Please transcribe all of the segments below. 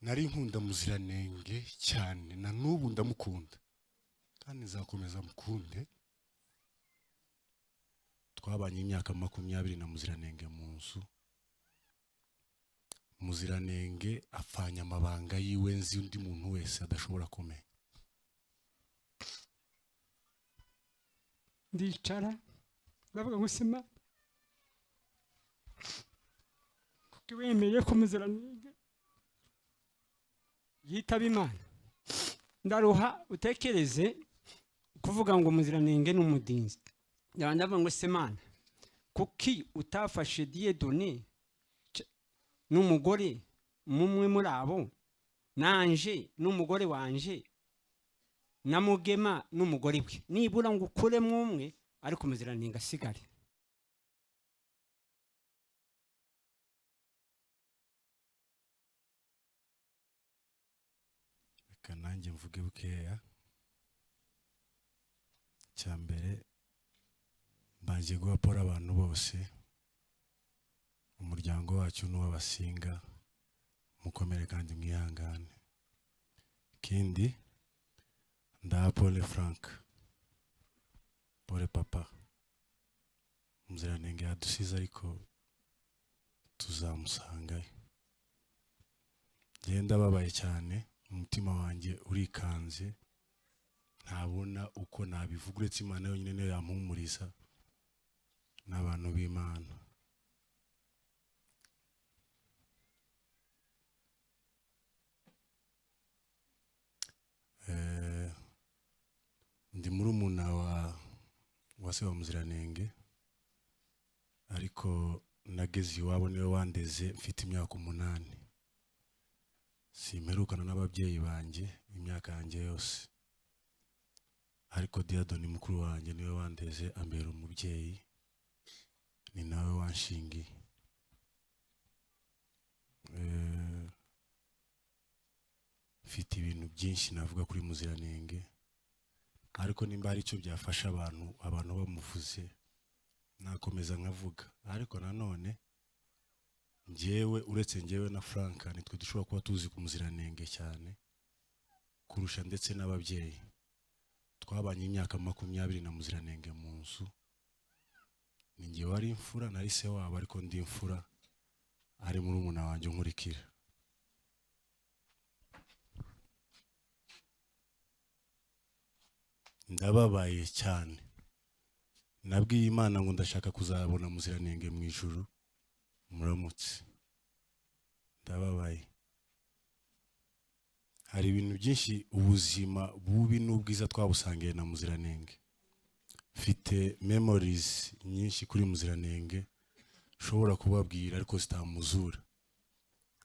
nari nkunda Muziranenge cyane, na n'ubu ndamukunda kandi nzakomeza mukunde. Twabanye imyaka 20 na Muziranenge mu nzu. Muziranenge apfanya amabanga yiwe nzi undi muntu wese adashobora kumenya. Ndicara ndavuga ngo sima kuko wemeye ko Muziranenge yitaba Imana. Ndaruha utekereze kuvuga ngo Muziranenge n'umudinzi. Ndavuga ngo Semana kuki utafashe Dieudonné n'umugore mumwe muri abo, nanje n'umugore wanje, na Mugema n'umugore we, nibura ngo ukure mwumwe ariko Muziranenge asigare. Reka nanjye mvuge bukeya. Cyambere mbanje guhapora abantu bose, umuryango wacu n'uw'Abasinga, mukomere kandi mwihangane. Kindi nda Paul Frank, Paul papa, Muziranenge yadusize ariko tuzamusangayo. Genda babaye cyane, umutima wanjye urikanze, ntabona uko nabivuga uretse Imana yonyine niyo yampumuriza n'abantu b'Imana. Ndi murumuna wa se wa Muziranenge, ariko nageze iwabo niwe wandeze mfite imyaka 8. Simperukana n'ababyeyi banjye imyaka yanjye yose, ariko Dieudonné mukuru wanjye niwe wandeze ambera umubyeyi, ni nawe wanshingiye. Mfite ibintu byinshi navuga kuri Muziranenge, ariko nimba ari cyo byafasha abantu bamuvuze nakomeza nkavuga. Ariko nanone njyewe uretse njyewe na Frank nitwe dushobora kuba tuzi ku Muziranenge cyane kurusha ndetse n'ababyeyi. Twabanye imyaka 20 na Muziranenge mu nzu. Ni njye wari imfura, nari se wabo ariko ndi imfura, ari murumuna wanjye nkurikira. Ndababaye cyane. Nabwiye Imana ngo ndashaka kuzabona Muziranenge mu ijuru, muramutse. Ndababaye. Hari ibintu byinshi ubuzima bubi n'ubwiza twabusangiye na Muziranenge. Mfite memories nyinshi kuri Muziranenge nshobora kubabwira ariko zitamuzura.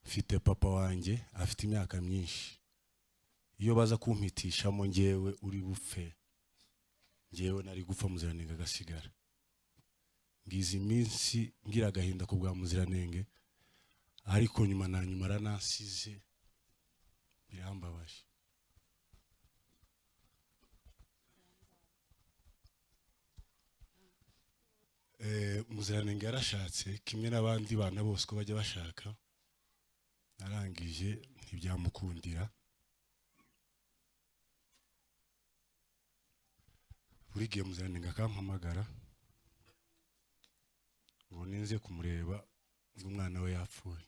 Mfite papa wanjye afite imyaka myinshi. Iyo baza kumpitishamo njyewe uri bupfe, njyewe nari gupfa Muziranenge agasigara. Ngize iminsi ngira agahinda ku bwa Muziranenge, ariko nyuma na nyuma aranasize, birambabaje. Muziranenge yarashatse kimwe n'abandi bana bose ko bajya bashaka, narangije ntibyamukundira. Buri gihe Muziranenge akampamagara ngo ninze kumureba ngo umwana we yapfuye.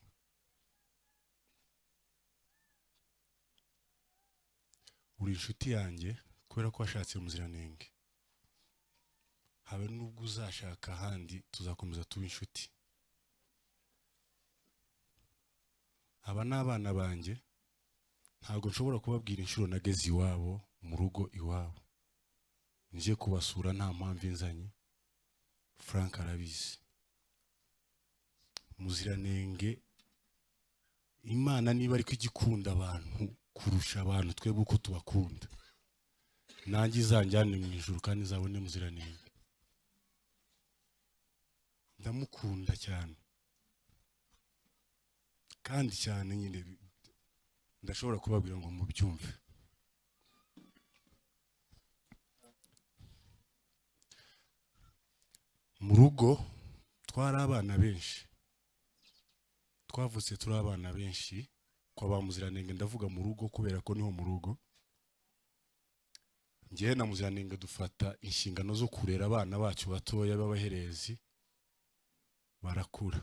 Uri inshuti yanjye kubera ko washatse Muziranenge, habe nubwo uzashaka ahandi tuzakomeza tuba inshuti. Aba n'abana banjye, ntabwo nshobora kubabwira inshuro nageze iwabo mu rugo iwabo nje kubasura nta mpamvu inzanye. Frank arabizi. Muziranenge, Imana niba ariko igikunda abantu kurusha abantu twebwe uko tubakunda, nanjye izanjyane mu ijuru kandi izabone Muziranenge. Ndamukunda cyane kandi cyane, nyine ndashobora kubabwira ngo mubyumve. Mu rugo twari abana benshi, twavutse turi abana benshi kwa ba Muziranenge, ndavuga mu rugo kubera ko niho mu rugo. Njyewe na Muziranenge dufata inshingano zo kurera abana bacu batoya b'abaherezi, barakura.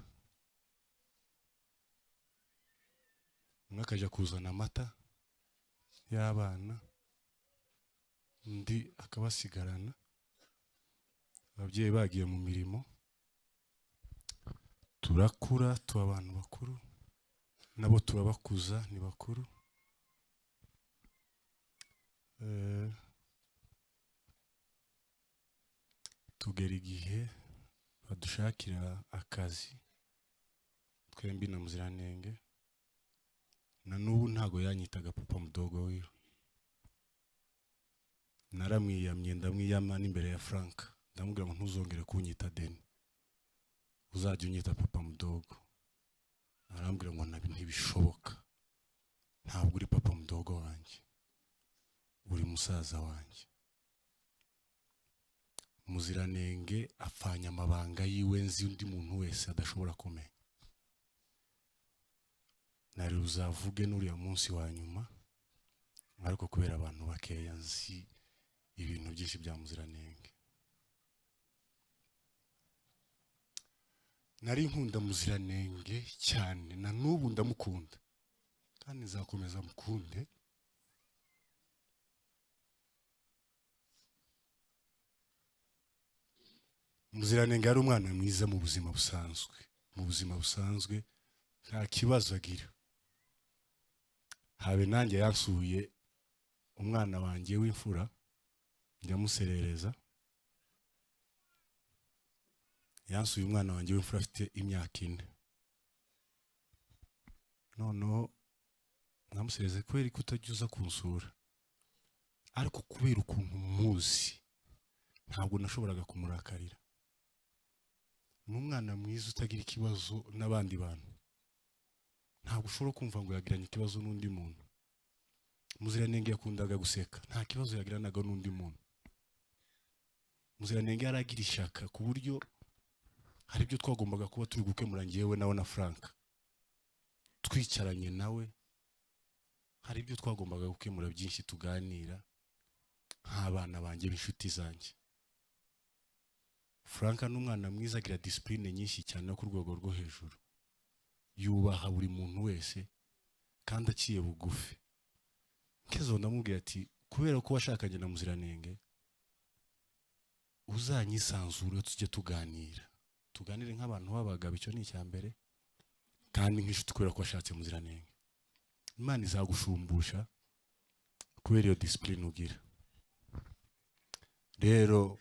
Umwe akaja kuzana amata y'abana, undi akabasigarana, ababyeyi bagiye mu mirimo. Turakura tuba abantu bakuru, nabo turabakuza ni bakuru. Tugera igihe badushakira akazi twembi na Muziranenge, na n'ubu ntago yanyitaga papa mudogo wiwe. Naramwiyamye, ndamwiyama n'imbere ya Frank, ndamubwira ngo ntuzongere kunyita Deni, uzajya unyita papa mudogo. Arambwira ngo ntibishoboka, ntabwo uri papa mudogo wanjye, uri musaza wanjye. Muziranenge apfanya amabanga yiwe nzi undi muntu wese adashobora kumenya. Nari uzavuge n'uriya munsi wa nyuma, ariko kubera abantu bakeya nzi ibintu byinshi bya Muziranenge. Nari nkunda Muziranenge cyane, na n'ubu ndamukunda kandi nzakomeza mukunde. Muziranenge ari umwana mwiza mu buzima busanzwe, mu buzima busanzwe nta kibazo agira. Habe nanjye yansuye umwana wanjye w'imfura, njya muserereza. Yansuye umwana wanjye w'imfura afite imyaka 4. Noneho nkamusereze kubera ko utajya uza kunsura, ariko kubera ukuntu muzi ntabwo nashoboraga kumurakarira. N'umwana mwiza utagira ikibazo n'abandi bantu, ntabwo ushobora kumva ngo yagiranye ikibazo n'undi muntu. Muziranenge yakundaga guseka, nta kibazo yagiranaga n'undi muntu. Muziranenge yaragira ishaka ku buryo hari ibyo twagombaga kuba turi gukemura njyewe nawe na Frank, twicaranye nawe, hari ibyo twagombaga gukemura byinshi tuganira nk'abana banjye b'inshuti zanjye. Frank n'umwana mwiza, agira discipline nyinshi cyane ku rwego rwo hejuru, yubaha buri muntu wese kandi aciye bugufi. Nkezo ndamubwira ati kubera ko washakanye na Muziranenge, uzanyisanzure tujye tuganire nk'abantu b'abagabo, icyo ni icyambere, kandi nk'inshuti kubera ko washatse Muziranenge. Imana izagushumbusha kubera iyo discipline ugira. Rero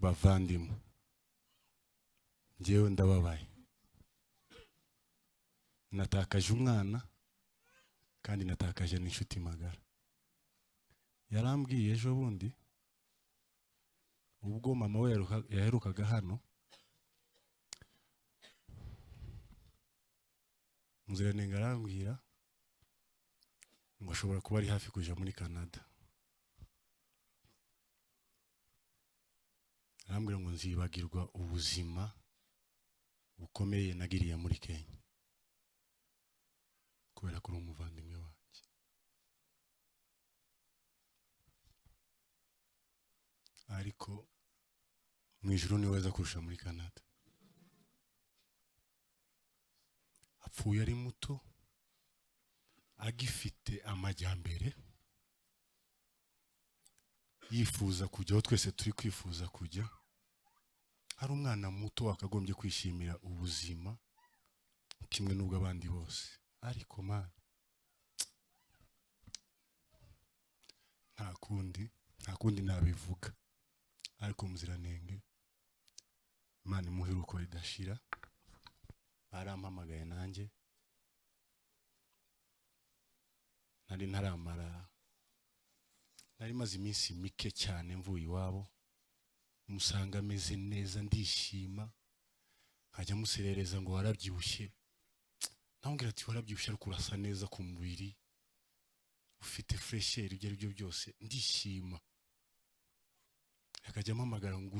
bavandimwe, njyewe ndababaye, natakaje umwana kandi natakaje n'inshuti magara. Yarambwiye ejo bundi ubwo mama we yaherukaga hano, Muziranenge arambwira ngo ashobora kuba ari hafi kuja muri Canada. Arambwira ngo nzibagirwa ubuzima bukomeye nagiriye muri Kenya kubera ko umuvandimwe wanjye. Ariko mu ijuru ni weza kurusha muri Canada. Apfuye ari muto, agifite amajyambere, yifuza kujya aho twese turi kwifuza kujya. Hari umwana muto wakagombye kwishimira ubuzima kimwe n'ubwo abandi bose, ariko man, nta kundi nabivuga. Ariko Muziranenge, Imana imuheruko ridashira, barampamagaye nanjye, nari maze iminsi mike cyane mvuye iwabo, musanga ameze neza, ndishima, nkajya muserereza ngo warabyibushye. Namubwira ati warabyibushye ariko urasa neza ku mubiri, ufite fresher, ibyo ari byo byose, ndishima. Akajya ampamagara ngo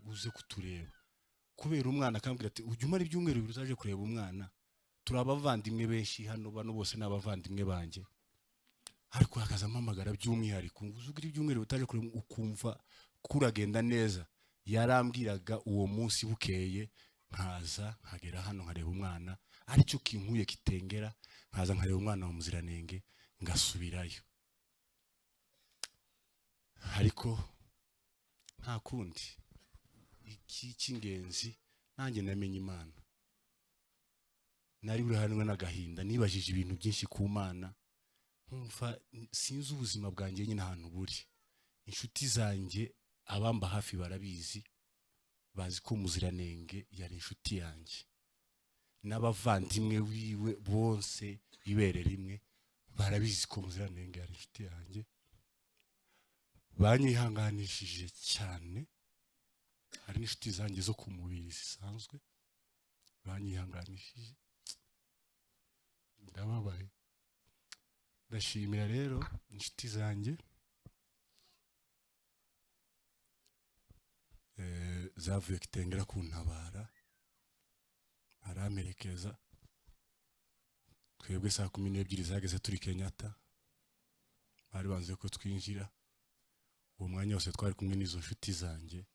uze kutureba kubera umwana, akambwira ati ujya umara ibyumweru 2 utaje kureba umwana, turabavandimwe benshi hano, bano bose n'abavandimwe banjye, ariko hakazampamagara by'umwihariko uzugira ibyumweru utaje kure ukumva kuragenda neza. Yarambwiraga uwo munsi bukeye nkaza nkagera hano nkareba umwana, aricyo kinkuye kitengera, nkaza nkareba umwana wa Muziranenge ngasubirayo. Ariko nta kundi, iki cy'ingenzi nanjye namenye Imana. Nari buri hanwe n'agahinda, nibajije ibintu byinshi ku Mana, nkumva sinzi ubuzima bwanjye nyine ahantu buri. Inshuti zanjye abamba hafi barabizi, bazi ko Muziranenge yari inshuti yanjye, n'abavandimwe wiwe bose ibere rimwe barabizi ko Muziranenge yari inshuti yanjye. Banyihanganishije cyane, hari n'inshuti zanjye zo ku mubiri zisanzwe banyihanganishije, ndababaye. Ndashimira rero inshuti zanjye zavuye Kitengera kuntabara, aramerekeza. Twebwe saa 12 zageze turi Kenyatta, bari banze ko twinjira. Uwo mwanya wose twari kumwe n'izo nshuti zanjye.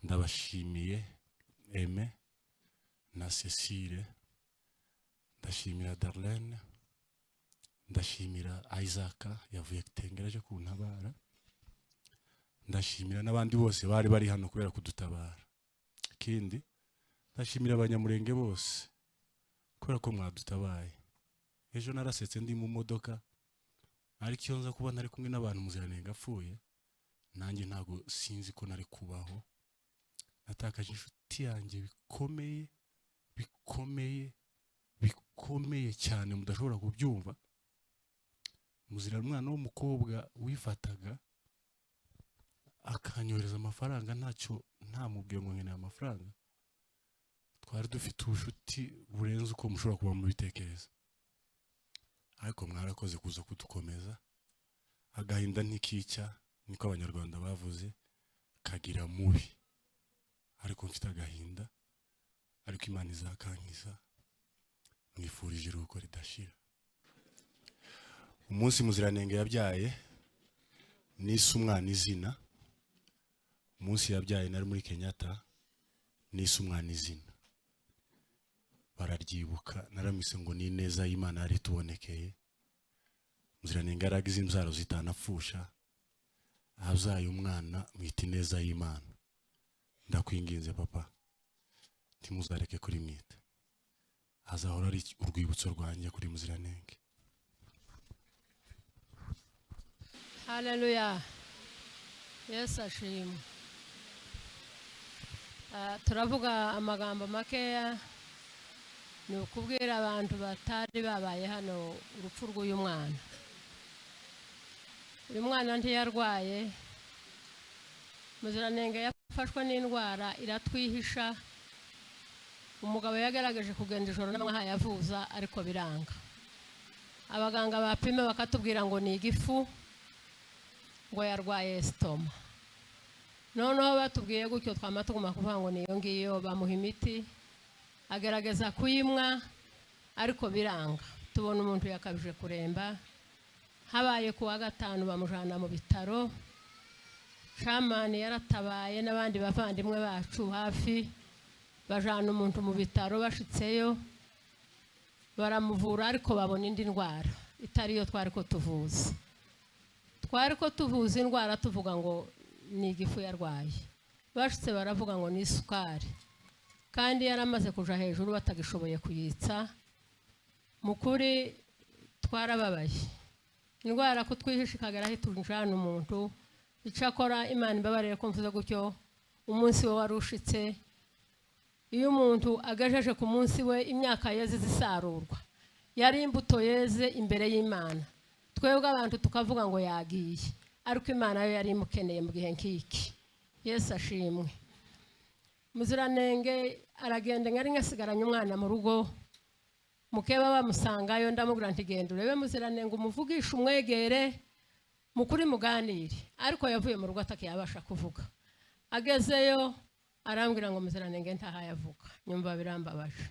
Ndabashimiye Aime na Cecile, ndashimira Darlene, ndashimira Isaac yavuye Kitengera aje kuntabara, ndashimira n'abandi bose bari bari hano kubera kudutabara. Kindi ndashimira abanyamurenge bose kubera ko mwadutabaye. Ejo narasetse ndi mu modoka, ariko iyo nza kuba ntari kumwe n'abantu Muziranenge apfuye, nanjye ntago sinzi ko nari kubaho. Natakaje inshuti yanjye bikomeye bikomeye bikomeye cyane mudashobora kubyumva. Muzira umwana w'umukobwa wifataga akanyoreza amafaranga, ntacyo ntamubwiye ngo nkeneye amafaranga. Twari dufite ubushuti burenze uko mushobora kuba mu bitekerezo, ariko mwarakoze kuza kudukomeza. Agahinda ntikica, niko abanyarwanda bavuze, kagira mubi. Ariko mfite agahinda, ariko Imana izakankiza. Mwifurije iruhuko ridashira. Umunsi Muziranenge yabyaye nise umwana izina. Umunsi yabyaye nari muri Kenyatta, nise umwana izina. Bararyibuka, naramise ngo ni neza y'Imana yari tubonekeye. Muziranenge yaragize imzaro zitanapfusha, abyaye umwana mwita neza y'Imana. Ndakwinginze papa, ntimuzareke kuri mwita, azahora ari urwibutso rwanjye kuri Muziranenge. Haleluya. Yesu ashimwe. Turavuga amagambo makeya, ni ukubwira abantu batari babaye hano urupfu rw'uyu mwana. Uyu mwana ntiyarwaye. Muziranenge yafashwe n'indwara iratwihisha. Umugabo yagaragaje kugenda ijoro n'amanywa yavuza, ariko biranga. Abaganga bapima bakatubwira ngo ni igifu, ngo yarwaye stoma. Noneho batubwiye gutyo twama tuguma kuvuga ngo niyo ngiyo, bamuha imiti agerageza kuyimwa, ariko biranga. Tubona umuntu yakabije kuremba. Habaye kuwa gatanu bamujana mu bitaro. Shamani yaratabaye n'abandi bavandimwe bacu hafi, bajana umuntu mu bitaro. Bashitseyo baramuvura, ariko babona indi ndwara itariyo twari ko tuvuza. Twari ko tuvuza indwara tuvuga ngo ni igifu yarwaye. Bashitse baravuga ngo ni isukari, kandi yaramaze kuja hejuru batagishoboye kuyitsa. Mukuri twarababaye. Indwara kutwihishikagara hitunjana umuntu. Icakora Imana imbabarire ko mvuze gutyo, umunsi we warushitse. Iyo umuntu agajeje ku munsi we, imyaka yeze zisarurwa, yari imbuto yeze imbere y'Imana. Twebwe abantu tukavuga ngo yagiye, ariko Imana yo yari imukeneye mu gihe nk'iki. Yesu ashimwe. Muziranenge aragenda, ngari ngasigaranye umwana mu rugo. Mukeba bamusangayo, ndamubwira nti genda urebe Muziranenge umuvugisha, umwegere mukuri muganire. Ariko yavuye mu rugo atakiyabasha kuvuga. Agezeyo arambwira ngo Muziranenge ntaha yavuga. Nyumva birambabaje.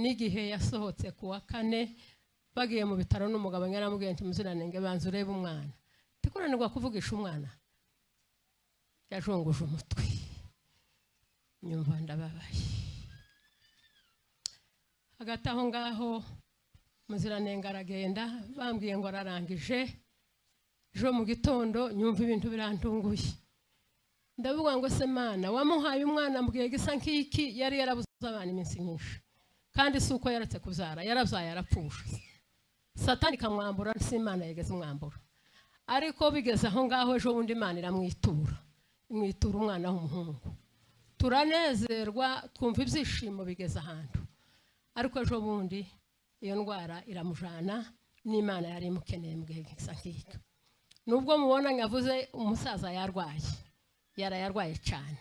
n'igihe yasohotse ku wa kane bagiye mu bitaro n'umugabo yaramubwiye ati Muziranenge banza urebe umwana tikunanirwa kuvugisha umwana yajunguje umutwe nyumva ndababaye hagati aho ngaho Muziranenge aragenda bambwiye ngo ararangije ejo mu gitondo nyumva ibintu birantunguye ndavuga ngo se Mana wamuhaye umwana mbwiye gisa nk'iki yari yarabuze abana iminsi myinshi kandi si uko yaretse kubyara yarabyaye yarapfushe Satani kamwambura si Imana yigeze mwambura ariko bigeze aho ngaho ejo bundi Imana iramwitura umwana w'umuhungu turanezerwa twumva ibyishimo bigeze ahantu ariko ejo bundi iyo ndwara iramujana n'Imana yari imukeneye mbwiye gisa nk'iki nubwo mubona nyavuze umusaza yarwaye yarayarwaye cyane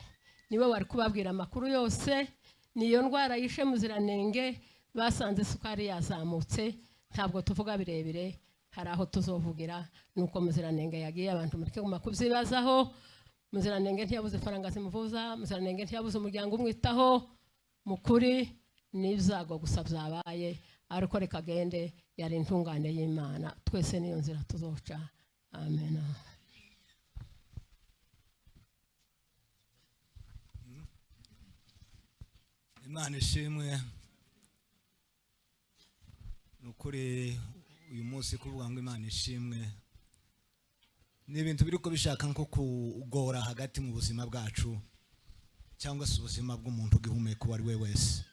niwe wari kubabwira amakuru yose niyo ndwara yishe Muziranenge basanze isukari yazamutse ntabwo tuvuga birebire hari aho tuzovugira nuko Muziranenge yagiye abantu muri kuguma kubyibazaho Muziranenge ntiyabuze ifaranga zimuvuza Muziranenge ntiyabuze umuryango umwitaho mukuri n'ibyago gusa byabaye ariko reka gende yari intungane y'Imana twese niyo nzira tuzoca amen. Imana ishimwe nukuri uyu munsi kuvuga ngo Imana ishimwe ni ibintu biri ko bishaka nko kugora hagati mu buzima bwacu cyangwa se ubuzima bw'umuntu ugihumeka uwo ari we wese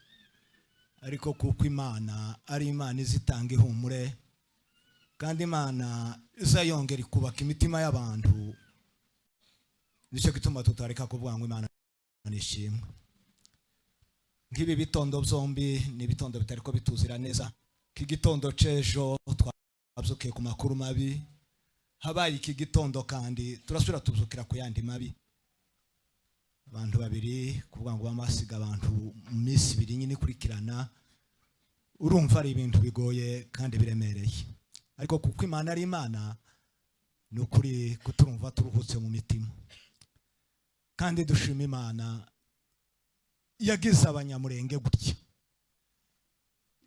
ariko kuko Imana ari Imana izitanga ihumure kandi Imana izayongera ikubaka imitima y'abantu nicyo gituma tutareka kuvuga ngo Imana ishimwe. Nk'ibi bitondo byombi ni ibitondo bitari ko bituzira neza k'igitondo c'ejo twabyukiye ku makuru mabi habaye iki gitondo kandi turasubira tuzukira ku yandi mabi abantu babiri kuvuga ngo bamasiga abantu mu minsi ibiri nyine ikurikirana urumva ari ibintu bigoye kandi biremereye ariko kuko Imana ari Imana ni ukuri kuturumva turuhutse mu mitima kandi dushima Imana yagize abanyamurenge gutya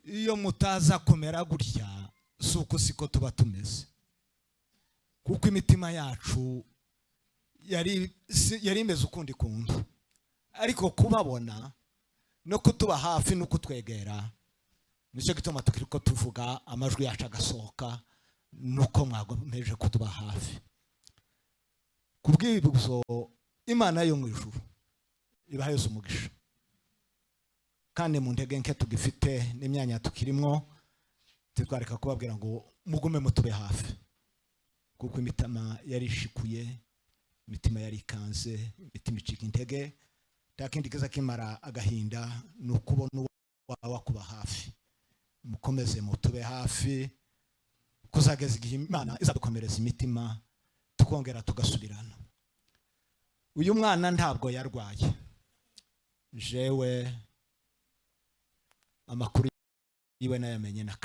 iyo mutaza kumera gutya suko siko tuba tumeze kuko imitima yacu yari imeze ukundi kuntu ariko kubabona no kutuba hafi no kutwegera nicyo gituma tukiriko tuvuga amajwi yacu agasohoka nuko mwagomeje kutuba hafi kubw'ibyo Imana yo mu ijuru ibaheze umugisha kandi mu ntege nke tugifite n'imyanya tukirimo titwareka kubabwira ngo mugume mutube hafi kuko imitima yari ishikuye imitima yari ikanze imitima icika intege takindi kiza kimara agahinda n'ukubona wawa kuba hafi mukomeze mutube hafi kuzageza igihe Imana izadukomereza imitima tukongera tugasubirana. Uyu mwana ntabwo yarwaye jewe amakuru yiwe nayamenye na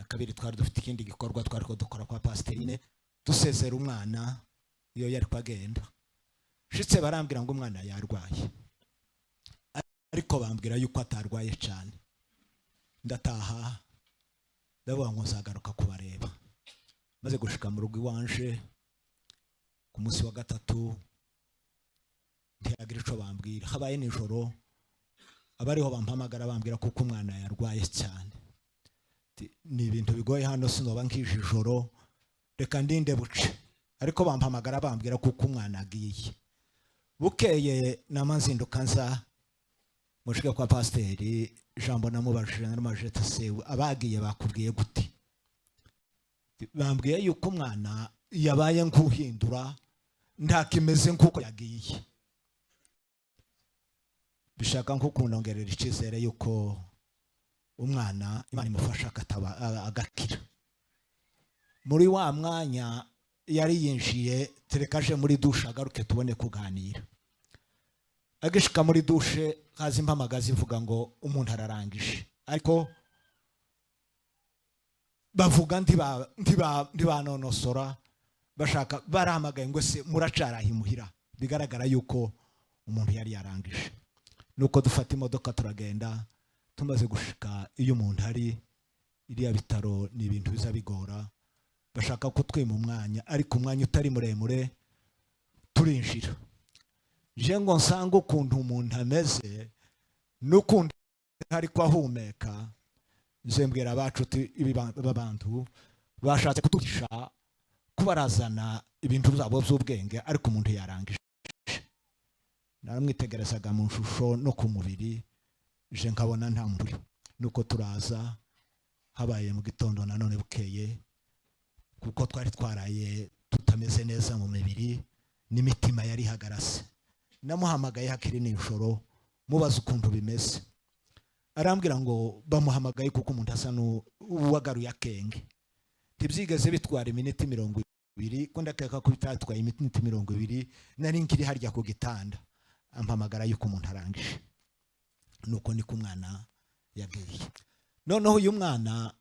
kabiri twari dufite ikindi gikorwa twari ko dukora kwa Pasiterine dusezera umwana iyo yari kwagenda shitse barambwira ngo umwana yarwaye ariko bambwira yuko atarwaye cyane ndataha ndavuga ngo nzagaruka kubareba maze gushika mu rugo iwanje ku munsi wa gatatu ntiyagira ico bambwira habaye nijoro abariho bampamagara bambwira kuko umwana yarwaye cyane ni ibintu bigoye hano sinoba nkije ijoro reka ndinde buce ariko bampamagara bambwira kuko umwana agiye bukeye namanzinduka nza mushike kwa Pasiteri Jambo namubajije narumaje tusewe abagiye bakubwiye gute bambwiye yuko umwana yabaye nkuhindura ntakimeze nkuko yagiye bishaka nko kunongerera icizere yuko umwana Imana imufasha agakira muri wa mwanya yari yinjiye terekaje muri dushe agaruke tubone kuganira agishika muri dushe kazi impamagazi ivuga ngo umuntu ararangije ariko bavuga ntibanonosora bashaka barahamagaye ngo se muracarahimuhira bigaragara yuko umuntu yari yarangije nuko dufata imodoka turagenda tumaze gushika iyo umuntu ari iriya bitaro ni ibintu biza bigora, bashaka ko twima umwanya ariko umwanya utari muremure turinjira. Je ngo nsanga ukuntu umuntu ameze n'ukundi ariko ahumeka, nzembwira abacu ibi bantu bashatse kutugisha kubarazana ibintu byabo by'ubwenge ariko umuntu yarangije. Naramwitegerezaga mu shusho no ku mubiri, je nkabona nta muntu. Nuko turaza habaye mu gitondo nanone bukeye, kuko twari twaraye tutameze neza mu mibiri n'imitima yari hagarase. Namuhamagaye hakiri nijoro mubaza ukuntu bimeze, arambwira ngo bamuhamagaye kuko umuntu asa n'uwagaruye akenge. Tibyigeze bitwara iminota 20, ko ndakeka ko bitatwaye iminota 20, nari nkiri harya ku gitanda ampamagara yuko umuntu arangije. Nuko niko umwana yagiye. Noneho uyu mwana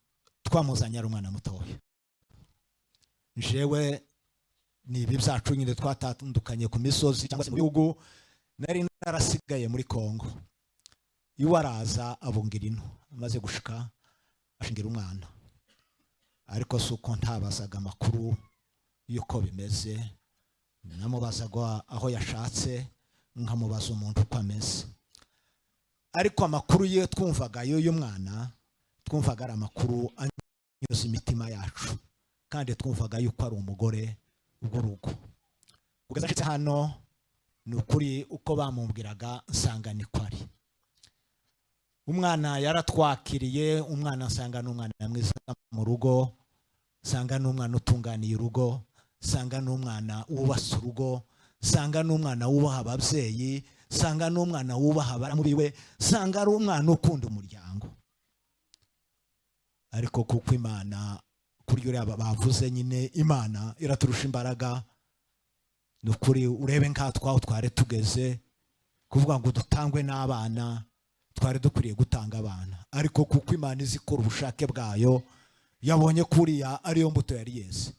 twamuzanye ari umwana mutoya. Jewe ni ibi byacu nyine twatandukanye ku misozi cyangwa se mu bihugu, nari narasigaye muri Kongo. Iwe araza abungira ino, amaze gushika ashingira umwana, ariko suko ntabazaga amakuru yuko bimeze. Namubazaga aho yashatse, nkamubaza umuntu uko ameze, ariko amakuru ye twumvaga y'uyu mwana, twumvaga ari amakuru anyuze imitima yacu, kandi twumvaga yuko ari umugore w'urugo. Kugeza nshitse hano ni ukuri uko bamubwiraga nsanga niko ari. Umwana yaratwakiriye, umwana nsanga n'umwana mwiza mu rugo, nsanga n'umwana utunganiye urugo, nsanga n'umwana wubasa urugo, nsanga n'umwana wubaha ababyeyi, nsanga n'umwana wubaha abamuriwe, nsanga ari umwana ukunda umuryango. Ariko kuko Imana kuri uriya bavuze nyine Imana iraturusha imbaraga, ni ukuri urebe nkatwaho twari tugeze kuvuga ngo dutangwe n'abana, twari dukwiriye gutanga abana, ariko kuko Imana izi ikora ubushake bwayo, yabonye kuriya ariyo mbuto yari yeze.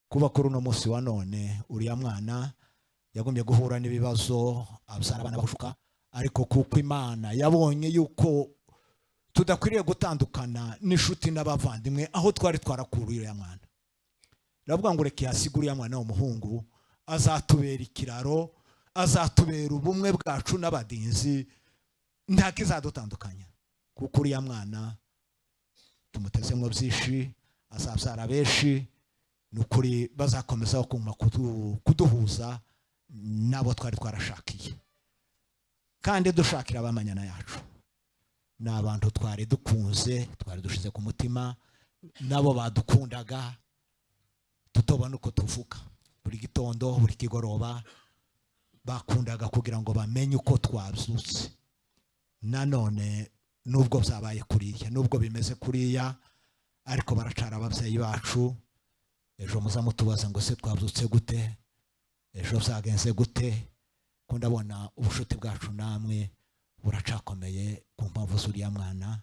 Kuba kuri uno munsi wa none uriya mwana yagumye guhura n'ibibazo, abasara abana bashuka, ariko kuko Imana yabonye yuko tudakwiriye gutandukana n'inshuti n'abavandimwe aho twari twarakuriye uriya mwana, ndavuga ngo reka yasigure uriya mwana w'umuhungu, azatubera ikiraro, azatubera ubumwe bwacu n'abadinzi, nta kizadutandukanya. Kuko uriya mwana tumutezemo byinshi, azabyara benshi, ni ukuri bazakomeza kuma kuduhuza nabo twari twarashakiye, kandi dushakira abamanyana yacu. Ni abantu twari dukunze, twari dushize ku mutima, nabo badukundaga, tutobona uko tuvuga. Buri gitondo buri kigoroba bakundaga kugira ngo bamenye uko twabyutse. Nanone nubwo byabaye kuriya, nubwo bimeze kuriya, ariko baracara ababyeyi bacu. Ejo muza mutubaza ngo se twabyutse gute, ejo byagenze gute, ko ndabona ubushuti bwacu namwe buracakomeye ku mpamvu z'uriya mwana,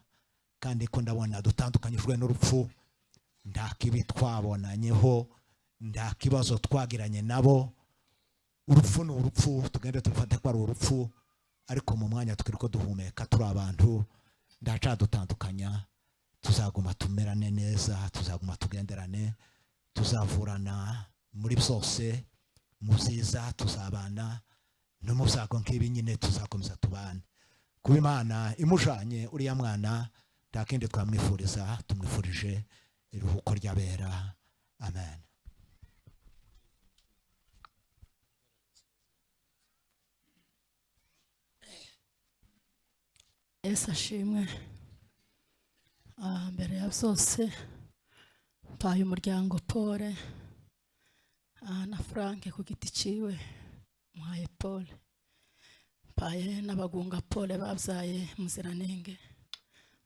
kandi ko ndabona dutandukanyijwe n'urupfu, nta kibi twabonanyeho, nta kibazo twagiranye nabo. Urupfu ni urupfu, tugende tufate ko ari urupfu, ariko mu mwanya tukiri ko duhumeka turi abantu, ndaca dutandukanya. Tuzaguma tumerane neza, tuzaguma tugenderane, tuzavurana muri byose, mu byiza tuzabana, no mu byago nk'ibi nyine tuzakomeza tubane. Kuba Imana imujanye uriya mwana, nta kindi twamwifuriza, tumwifurije iruhuko ry'abera. Amen. Yesu ashimwe. Mbere ya byose mpaye umuryango Paul na Frank ku giti ciwe, mpaye Paul, mpaye n'abagunga Paul babyaye Muziranenge,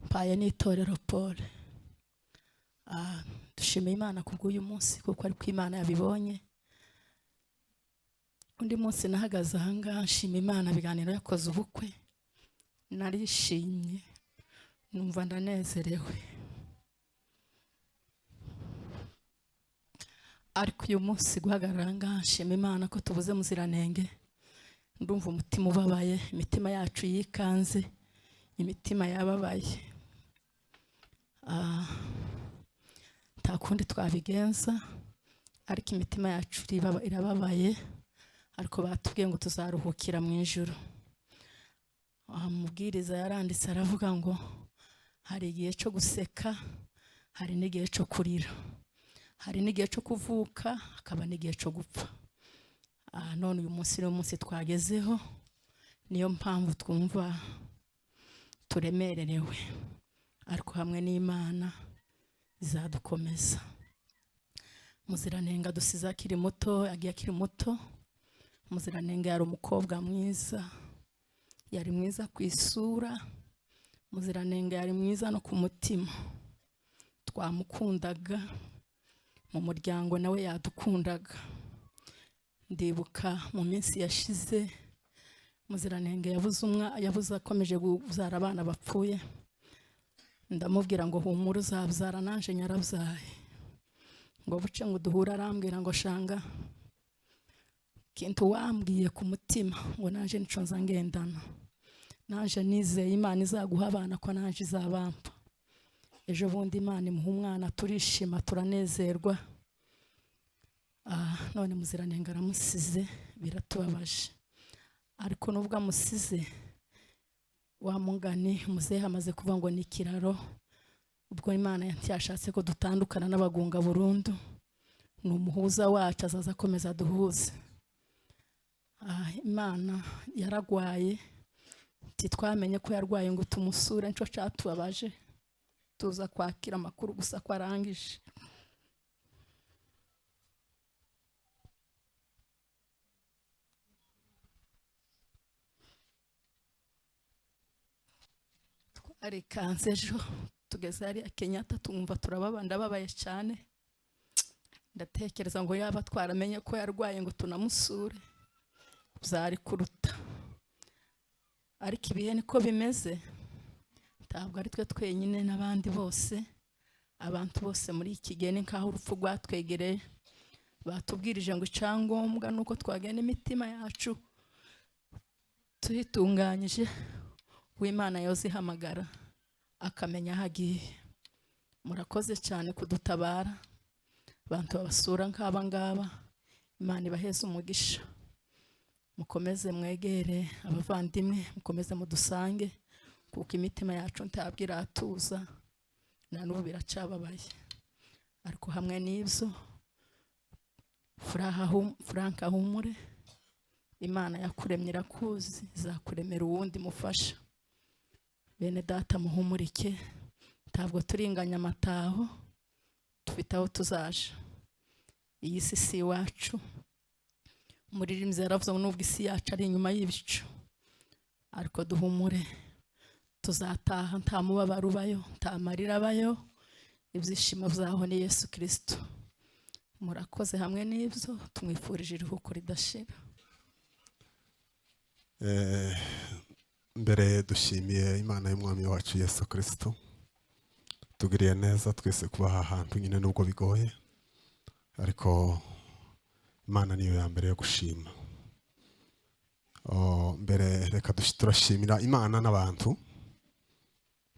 mpaye n'itorero Paul. Dushimiye Imana kubw'uyu munsi, kuko ari ko Imana yabibonye. Undi munsi nahagaze ahangaha nshima Imana, biganiro yakoze ubukwe, narishimye, numva ndanezerewe. Ariko uyu munsi guhagarara ngaha nshima Imana ko tubuze Muziranenge, ndumva umutima ubabaye, imitima yacu yikanze, imitima yababaye. Nta kundi twabigenza, ariko imitima yacu irababaye, ariko batubwiye ngo tuzaruhukira mu ijuru. Umubwiriza yaranditse aravuga ngo hari igihe cyo guseka, hari n'igihe cyo kurira, hari n'igihe cyo kuvuka, hakaba n'igihe cyo gupfa. None uyu munsi ni umunsi twagezeho, niyo mpamvu twumva turemererewe, ariko hamwe n'Imana izadukomeza. Muziranenge dusize akiri muto, yagiye akiri muto. Muziranenge yari umukobwa mwiza, yari mwiza ku isura. Muziranenge yari mwiza no ku mutima, twamukundaga, mu muryango nawe yadukundaga. Ndibuka mu minsi yashize Muziranenge yabuze akomeje kuzara abana bapfuye. Ndamubwira ngo humura uzabyara, nanje nyarabyaye. Ngo buce ngo duhura, arambwira ngo shanga kintu wambwiye ku mutima ngo nanje nico nza ngendana. Nanje nizeye Imana izaguha abana ko nanje izabampa. Ejo bundi Imana imuha umwana, turishima turanezerwa. None Muziranenge aramusize, biratubabaje. Ariko nubwo amusize, wa mugani muzehe amaze kuvuga ngo ni ikiraro. Ubwo Imana yashatse ko dutandukana n'abagunga burundu, ni umuhuza wacu, azaza akomeza duhuze. Imana yaragwaye, titwamenye ko yarwaye ngo tumusure, nico cyatubabaje. Tuza kwakira amakuru gusa ko arangije. Arikanze ejo tugeze hariya Kenyatta, tumva ndababaye cyane. Ndatekereza ngo yaba twaramenye ko yarwaye ngo tunamusure byari kuruta. Ariko ibihe niko bimeze, ntabwo ari twe twenyine, n'abandi bose, abantu bose muri iki gihe ni nkaho urupfu rwatwegereye. Batubwirije ngo icyangombwa nuko twagenda imitima yacu tuyitunganyije, w'Imana yozihamagara akamenya aho agiye. Murakoze cyane kudutabara, abantu babasura nk'aba ngaba. Imana ibaheze umugisha. Mukomeze mwegere abavandimwe, mukomeze mudusange, kuko imitima yacu ntabwo iratuza, na n'ubu biracababaye. Ariko hamwe n'ibyo, Frank ahumure, Imana yakuremye irakuzi, izakuremera uwundi mufasha. Bene data muhumurike, ntabwo turinganya amataho, dufite aho tuzaje. Iyi si iwacu. Umuririmbyi yaravuze ngo nubwo isi yacu ari inyuma y'ibicu, ariko duhumure, tuzataha, nta mubabaro ubayo, nta marira abayo, ibyishimo byaho ni Yesu Kristo. Murakoze hamwe n'ibyo, tumwifurije iruhuko ridashira. Mbere dushimiye Imana y'umwami wacu Yesu Kristo, tugiriye neza twese kuba aha hantu nyine nubwo bigoye, ariko Imana niyo ya mbere yo gushima. Mbere reka turashimira Imana n'abantu.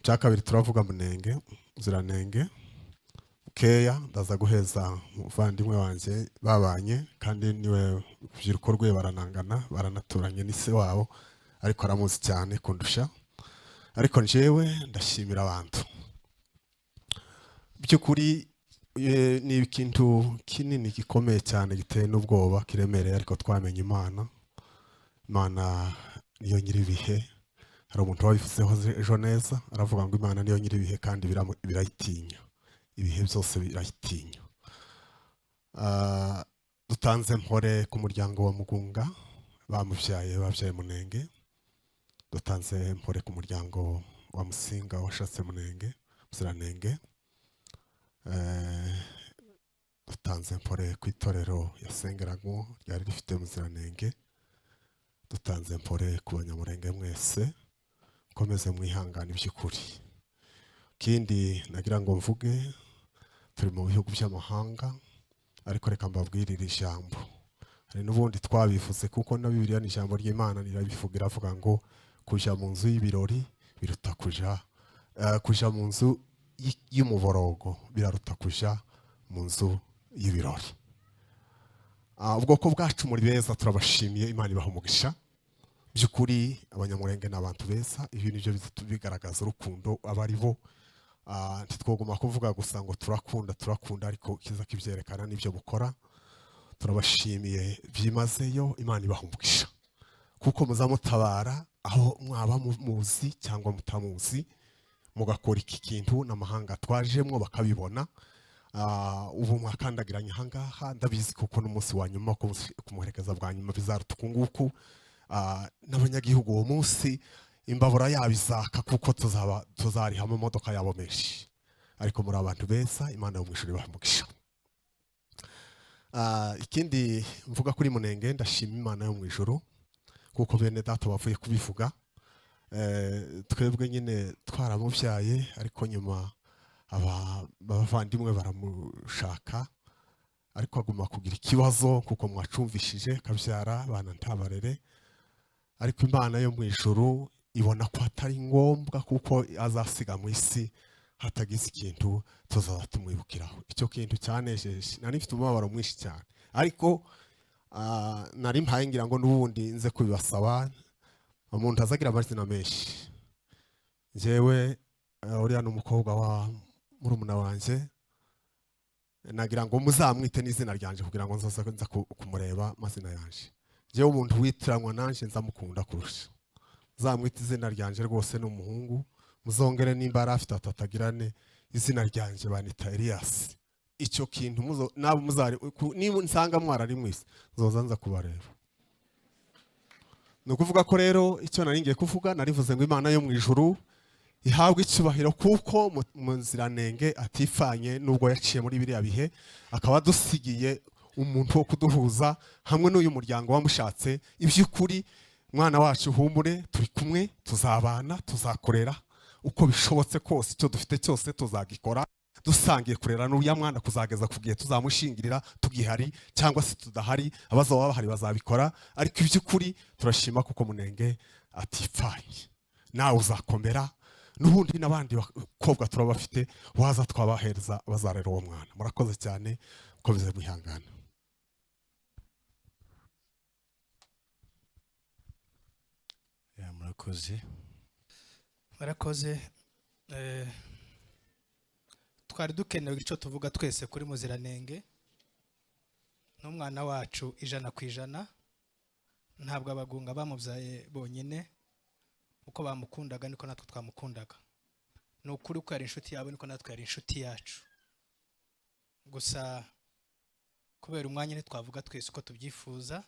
Cya kabiri turavuga Munenge, Muziranenge, Bukeya, ndaza guheza umuvandimwe wanjye babanye, kandi niwe urubyiruko rwe baranangana, baranaturanye n'ise wabo, ariko aramuzi cyane kundusha. Ariko njyewe ndashimira abantu. By'ukuri ni ikintu kinini gikomeye cyane, giteye n'ubwoba, kiremereye, ariko twamenye Imana. Imana niyo nyiribihe. Hari umuntu wabivuzeho ejo neza, aravuga ngo Imana niyo nyiribihe kandi birayitinya. Ibihe byose birayitinya. Dutanze mpore ku muryango wa Mugunga, babyaye Munenge. Dutanze mpore ku muryango wa Musinga washatse Munenge, Muziranenge. Dutanze mpore ku itorero yasengeramo ryari rifite Muziranenge. Dutanze mpore ku banyamurenge mwese, komeze mwihangana iby'ukuri. Kindi nagira ngo mvuge, turi mu bihugu by'amahanga, ariko reka mbabwirire ijambo. Hari n'ubundi twabivuze, kuko na Bibiliya ni ijambo ry'Imana, rirabivuga, iravuga ngo kuja mu nzu y'ibirori biruta kuja mu nzu y'umuborogo, biraruta kuja mu nzu y'ibirori. Ubwoko bwacu muri beza, turabashimiye, Imana ibaha umugisha. Byukuri abanyamurenge n'abantu beza, ibi nivyo bigaragaza urukundo abari bo. Ntitwoguma kuvuga gusa ngo turakunda, ariko kiza kivyerekana n'ivyo mukora. Turabashimiye byimazeyo, Imana ibaha umugisha, kuko muzamutabara aho mwaba muzi cyangwa mutamuzi, mugakora iki kintu n'amahanga twajemwo bakabibona. Ubu mwakandagiranye ahangaha, ndabizi kuko n'umunsi wa nyuma kumuherekeza bwa nyuma bizaruta uku nguku. N'abanyagihugu uwo munsi imbabura yabo izaka, kuko tuzariha amamodoka yabo menshi, ariko muri abantu beza, Imana yo mw'ijuru ibaha umugisha. Ikindi mvuga kuri Munenge, ndashima Imana yo mw'ijuru, kuko bene data bavuye kubivuga. Twebwe nyine twaramubyaye, ariko nyuma abavandimwe baramushaka, ariko aguma kugira ikibazo, kuko mwacumvishije kabyara abana ntabarere. Ariko Imana yo mw'ijuru ibona ko atari ngombwa, kuko azasiga mu isi hatagize ikintu tuzaza tumwibukiraho. Icyo kintu cyanejeje, nari mfite umubabaro mwinshi cyane, ariko nari mpaye ngira ngo n'ubundi nze kubibasaba, umuntu azagira amazina menshi. Njyewe uriya n'umukobwa wa murumuna wanjye, nagira ngo muzamwite n'izina ryanje, kugira ngo nza kumureba amazina yanje. Njyewe umuntu witiranwa nanje nzamukunda kurusha, zamwite izina ryanje rwose n'umuhungu. Muzongere nimba afite atatagirane, izina ryanje banita Elias. Icyo kintu nabo muzari niba nsanga mwarari mwese, nzoza nza kubareba. Nukuvuga ko rero icyo nari ngiye kuvuga, narivuze ngo Imana yo mw'ijuru ihabwe icyubahiro, kuko Muziranenge atifanye nubwo yaciye muri biriya bihe, akaba dusigiye umuntu wo kuduhuza hamwe n'uyu muryango wamushatse. Iby'ukuri mwana wacu humure, turi kumwe, tuzabana, tuzakorera uko bishobotse kose, icyo dufite cyose tuzagikora, dusangiye kurera n'uriya mwana kuzageza ku gihe tuzamushingirira, tugihari cyangwa se tudahari, abazaba bahari bazabikora. Ariko iby'ukuri turashima kuko Munenge atifanye, nawe uzakomera, n'ubundi n'abandi bakobwa turabafite, waza twabahereza bazarera uwo mwana. Murakoze cyane, mukomeze mwihangana. Murakoze. Twari dukenewe icyo tuvuga twese kuri Muziranenge, n'umwana wacu 100%. Ntabwo abagunga bamubyaye bonyine, uko bamukundaga niko natwe twamukundaga. Ni ukuri ko yari inshuti yabo, niko natwe yari inshuti yacu. Gusa kubera umwanya ntitwavuga twese uko tubyifuza,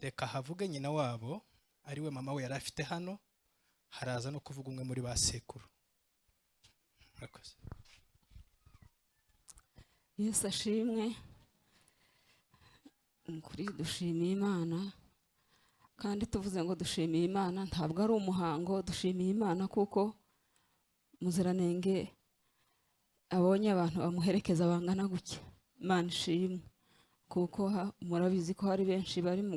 reka havuge nyina wabo, ariwe mama we yari afite hano, haraza no kuvuga umwe muri ba sekuru. Murakoze. Yesu ashimwe. Kuri dushimiye Imana, kandi tuvuze ngo dushimiye Imana ntabwo ari umuhango, dushimiye Imana kuko Muziranenge abonye abantu bamuherekeza bangana gutya. Imana ishimwe, kuko murabizi ko hari benshi bari mu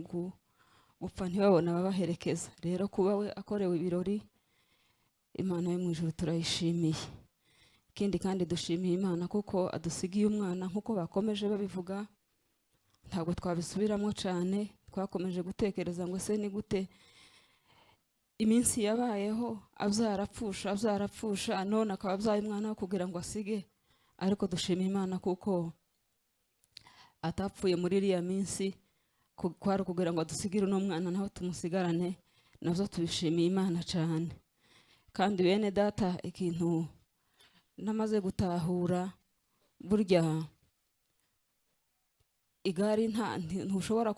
gupfa ntibabona ababaherekeza. Rero kuba we akorewe ibirori, Imana yo mw'ijuru turayishimiye. Ikindi kandi dushimiye Imana kuko adusigiye umwana, nkuko bakomeje babivuga, ntabwo twabisubiramo cyane. Twakomeje gutekereza ngo se ni gute iminsi yabayeho abyarapfusha, none akaba abyaye umwana wo kugira ngo asige. Ariko dushimiye Imana kuko atapfuye muri iriya minsi, kwari kugira ngo adusigire uno mwana naho tumusigarane. Nabyo tubishimiye Imana cyane. Kandi bene data, ikintu namaze gutahura, burya igare ntushobora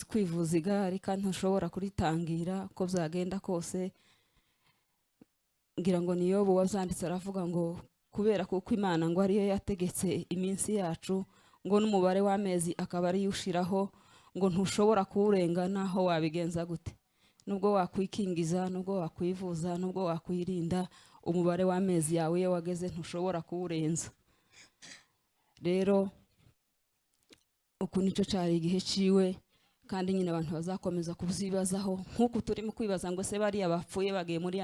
kwivuza igare, kandi ntushobora kuritangira uko byagenda kose. Ngira ngo ni Yobu wabyanditse aravuga ngo kubera kuko Imana ngo ariyo yategetse iminsi yacu, ngo n'umubare w'amezi akaba ari ushiraho, ngo ntushobora kuwurenga naho wabigenza gute. Nubwo wakwikingiza, nubwo wakwivuza, nubwo wakwirinda, umubare w'amezi yawe iyo wageze ntushobora kuwurenza. Rero uku nicyo cyari igihe ciwe, kandi nyine abantu bazakomeza kubyibazaho nk'uko turimo kwibaza ngo se bariya bapfuye bagiye muri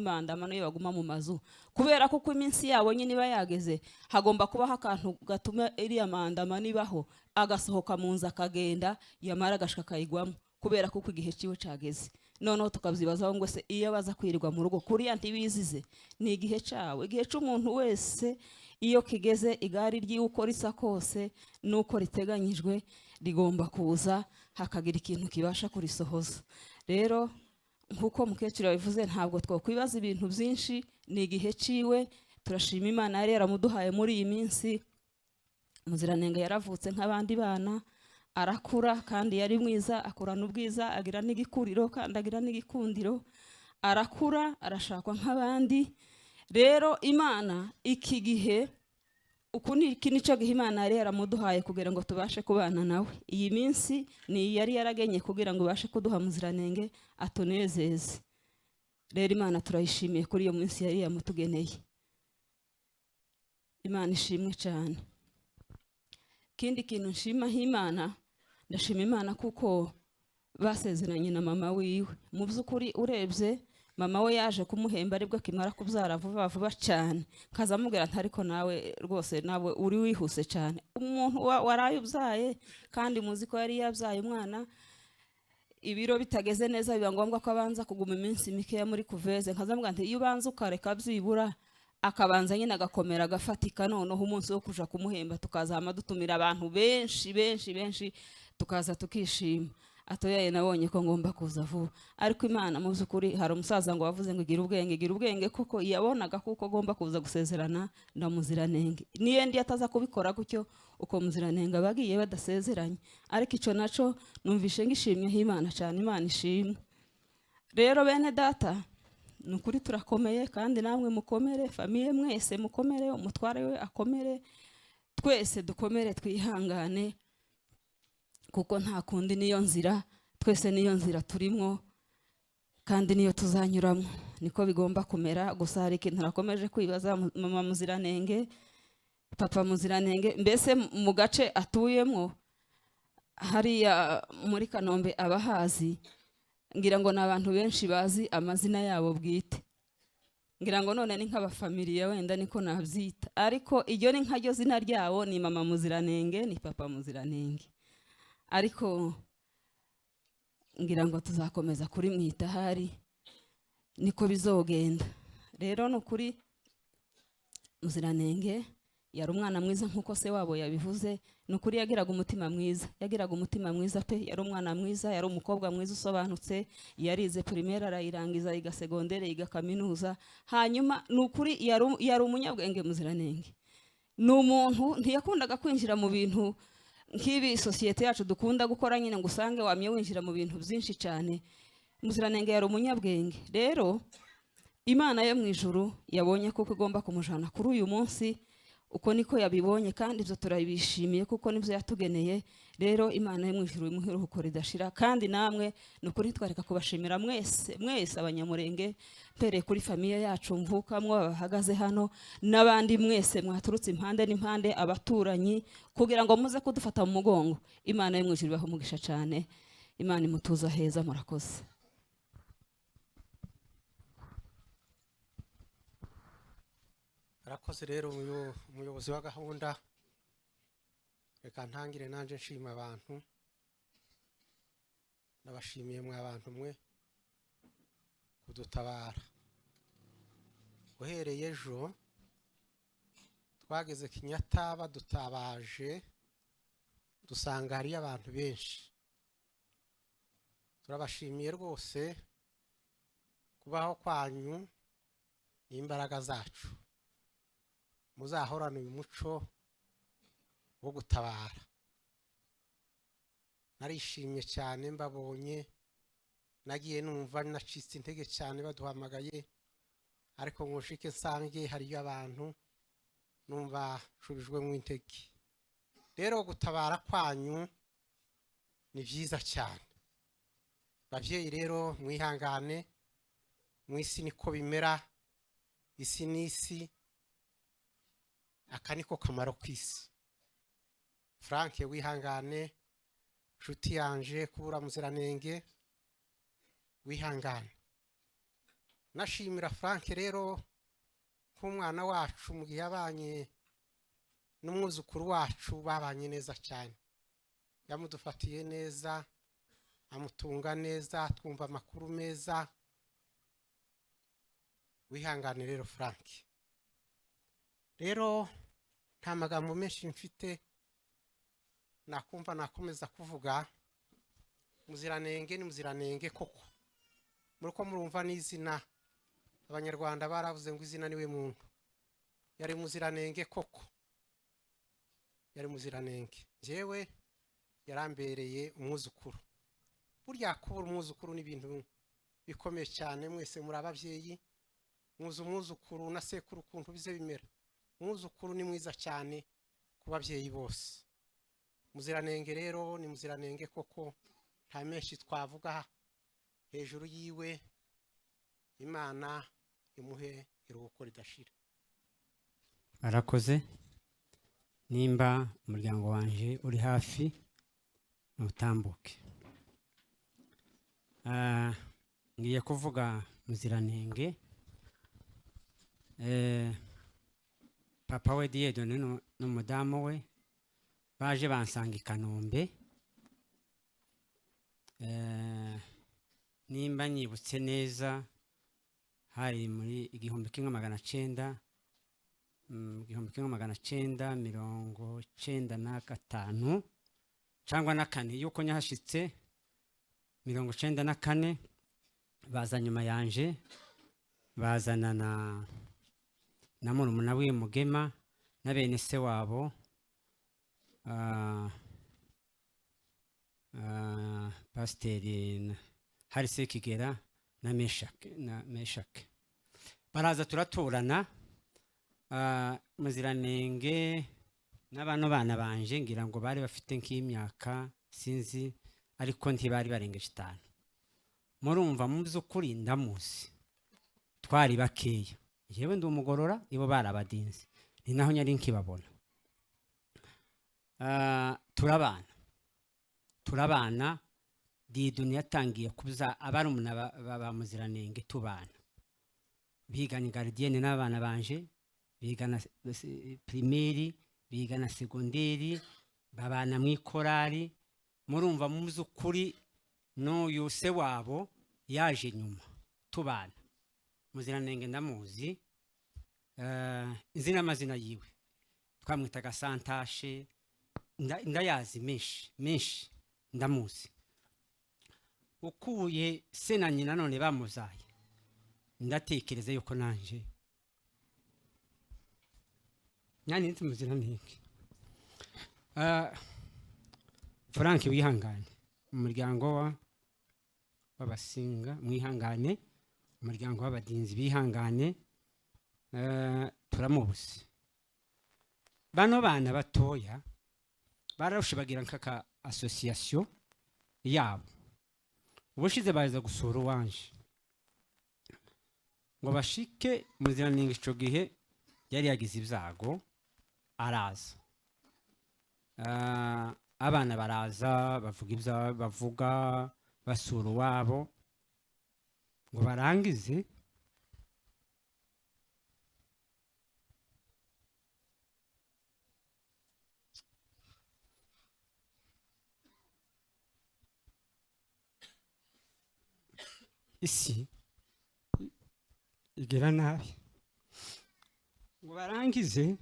mandamano iyo baguma mu mazu, kubera ko uko iminsi yabo nyine iba yageze hagomba kubaho akantu gatuma iriya mandamano ibaho, agasohoka mu nzu akagenda yamara agashika akayigwamo, kubera ko uko igihe ciwe cageze. Noneho tukabyibazaho ngo se iyo baza kwirirwa mu rugo kuriya ntibizize, ni igihe cawe. Igihe c'umuntu wese iyo kigeze, igari ryiwe uko risa kose nuko riteganyijwe rigomba kuza, hakagira ikintu kibasha kurisohoza. Rero nkuko mukecuru yabivuze, ntabwo twokwibaza ibintu byinshi, ni igihe ciwe. Turashima Imana yari yaramuduhaye muri iyi minsi. Muziranenge yaravutse nk'abandi bana, arakura kandi yari mwiza, akurana ubwiza, agira n'igikuriro kandi agira n'igikundiro, arakura arashakwa nk'abandi. Rero Imana iki gihe iki nico gihe Imana yari yaramuduhaye kugira ngo tubashe kubana nawe. Iyi minsi ni yari yaragenye kugira ngo ubashe kuduha Muziranenge atunezeze. Rero Imana turayishimiye kuri iyo minsi yari yamutugeneye. Imana ishimwe cyane. Kindi kintu nshima Imana, ndashima Imana kuko basezeranye na mama wiwe. Mu by'ukuri urebye mama we yaje kumuhemba aribwo kimara kubyara vuba vuba cyane, kazamubwira ati ariko nawe rwose nawe uri wihuse cyane, umuntu waraye ubyaye kandi muzi ko yari yabyaye umwana ibiro bitageze neza, biba ngombwa ko abanza kuguma iminsi mikeya muri kuveze. Nkazamubwira ati iyo ubanza ukareka byibura akabanza nyine agakomera agafatika, noneho umunsi wo kuja kumuhemba tukazama dutumira abantu benshi benshi benshi tukaza tukishima. Atoyaye nabonye ko ngomba kuza vuba, ariko Imana mu by'ukuri hari umusaza ngo wavuze ngo gira ubwenge kuko yabonaga kuko agomba kuza gusezerana na Muziranenge. Niyo ndi ataza kubikora gutyo uko Muziranenge abagiye badasezeranye, ariko ico naco numvishe ngishimye Imana cyane. Imana ishimwe. Rero bene data, nukuri turakomeye kandi namwe mukomere, famiye mwese mukomere, umutware we akomere, twese dukomere twihangane kuko nta kundi niyo nzira, twese niyo nzira turimwo kandi niyo tuzanyuramo, niko bigomba kumera. Gusa hari ikintu nakomeje kwibaza, mama Muziranenge, papa Muziranenge, mbese mu gace atuyemo hariya muri Kanombe abahazi, ngira ngo n'abantu benshi bazi amazina yabo bwite, ngira ngo none ni nk'abafamiliye wenda niko nabyita, ariko iryo ni nkaryo zina ryabo, ni mama Muziranenge, ni papa Muziranenge. Ariko ngira ngo tuzakomeza kuri mwita hari niko bizogenda. Rero nukuri Muziranenge yari umwana mwiza nkuko se wabo yabivuze, nukuri yagiraga umutima mwiza, yagiraga umutima mwiza pe, yari umwana mwiza, yari umukobwa mwiza usobanutse, yarize primaire arayirangiza, yiga secondaire, yiga kaminuza, hanyuma nukuri yari umunyabwenge. Muziranenge ni umuntu ntiyakundaga kwinjira mu bintu nk'ibi sosiyete yacu dukunda gukora nyine ngo usange wamye winjira mu bintu byinshi cyane. Muziranenge yari umunyabwenge. Rero Imana yo mu ijuru yabonye kuko igomba kumujana kuri uyu munsi, uko niko yabibonye kandi ibyo turabishimiye kuko nibyo yatugeneye. Rero Imana yo mu ijuru imuhe iruhuko ridashira, kandi namwe nukuri twareka kubashimira mwese Abanyamurenge, mpereye kuri famiye yacu mvukamwo bahagaze hano, n'abandi mwese mwaturutse impande n'impande, abaturanyi, kugira ngo muze kudufata mu mugongo. Imana yo mu ijuru ibahe umugisha cyane, Imana imutuza heza. Murakoze. Arakoze rero umuyobozi wa gahunda. Reka ntangire nanje nshima abantu, nabashimiye mwe abantu mwe kudutabara. Uhereye ejo twageze Kinyata badutabaje, dusanga hari abantu benshi. Turabashimiye rwose, kubaho kwanyu n'imbaraga zacu. Muzahorana uyu muco wo gutabara. Narishimye cyane mbabonye, nagiye numva nacitse intege cyane baduhamagaye, ariko ngushike sange hariyo abantu numva shubijwe mu intege. Rero gutabara kwanyu ni byiza cyane. Bavyeyi rero mwihangane, mwisi niko bimera, isi nisi, aka niko kamaro kw'isi. Frank wihangane, nshuti yanje kubura muziranenge wihangane. Nashimira Frank rero nk'umwana wacu mu gihe yabanye n'umwuzukuru wacu babanye neza cyane, yamudufatiye neza, amutunga neza, twumva amakuru meza. Wihangane rero Frank. Rero nta magambo menshi mfite nakumva nakomeza kuvuga. Muziranenge ni muziranenge koko, muriko murumva n'izina. Abanyarwanda baravuze ngo izina niwe muntu. Yari muziranenge koko, yari muziranenge. Jewe yarambereye umwuzukuru. Burya kubura umwuzukuru ni ibintu bikomeye cyane. Mwese muri ababyeyi muzi umwuzukuru na sekuru ukuntu bize bimera. Umwuzukuru ni mwiza cyane ku babyeyi bose. Muziranenge rero ni muziranenge koko, nta menshi twavuga hejuru yiwe. Imana imuhe iruhuko ridashira. Arakoze. Nimba umuryango wanje uri hafi nutambuke. Ngiye kuvuga muziranenge. Papa we Dieudonné n'umudamu we baje bansanga i Kanombe. Nimba nyibutse neza hari muri 1995 cyangwa na kane yuko nyahashitse 94. Baza nyuma yanje bazana na murumuna we Mugema na bene se wabo Pasiteri hari Sekigera na Meshake. Baraza turaturana. Muziranenge n'abano bana banje ngira ngo bari bafite nk'imyaka sinzi, ariko ntibari barengeje 5. Murumva mu by'ukuri ndamuzi, twari bakeya. Yewe ndi umugorora, ibo barabadinze, ni naho nyari nkibabona. Turabana. Dieudonné yatangiye kubuza abarumuna ba muziranenge tubana. Bigana gardienne n'abana banje, bigana primaire, bigana secondaire, babana mu ikorari. Murumva mu by'ukuri no yose wabo yaje nyuma tubana. Muziranenge ndamuzi. Izina amazina yiwe twamwitaga Santashe, ndayazi menshi ndamuzi. Ukuye se na nyina none bamuzaye, ndatekereza yuko nanje nyani nti muziranenge. Frank wihangane, umuryango w'abasinga mwihangane, umuryango w'abadinzi bihangane. Turamubuze. Bano bana batoya bararusha bagira nkaka association yabo. Ubushize baza gusura wanje ngo bashike muziranenge. Ico gihe yari yagize ibyago araza. Abana baraza bavuga ibya bavuga basura wabo ngo barangize. Isi igera nabi ngo barangize,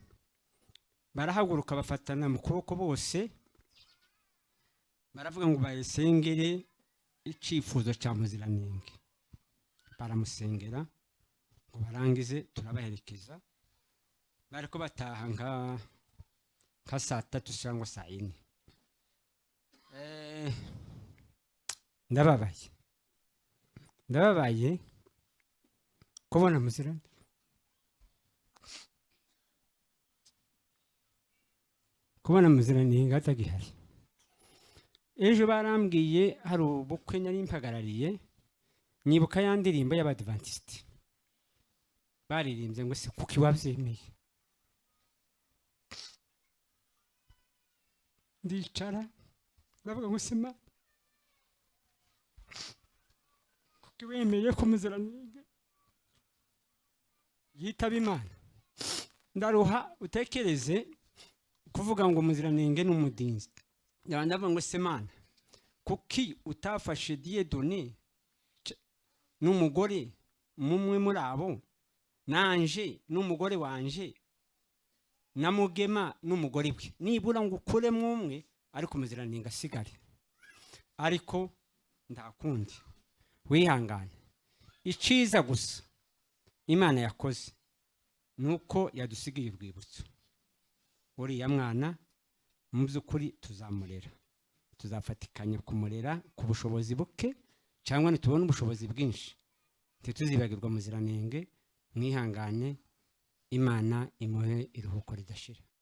barahaguruka bafatana mu kuboko bose, baravuga ngo bayisengere icyifuzo cya muziranenge. Baramusengera ngo barangize, turabaherekeza. Bariko bataha nka 3 cyangwa 4. Ndababaye kubona muziranenge. Kubona muziranenge atagihari. Ejo barambwiye hari ubukwe nari mpagarariye, nyibuka ya ndirimbo y'Abadventiste baririmbye ngo se kuki wabyemeye. Ndicara ndavuga ngo sima kuko wemeye ko muziranenge yitaba Imana ndaruha utekereze kuvuga ngo muziranenge n'umudinzi ndavuga ngo semana kuki utafashe Dieudonné n'umugore mumwe muri abo nanje n'umugore wanje na Mugema n'umugore we nibura ngo ukuremo umwe ariko muziranenge asigare ariko ndakundi wihangane iciza gusa Imana yakoze nuko yadusigiye urwibutso uriya mwana mu by'ukuri tuzamurera tuzafatikanya kumurera ku bushobozi buke cyangwa nitubona ubushobozi bwinshi ntituzibagirwa muziranenge mwihangane Imana imuhe iruhuko ridashira.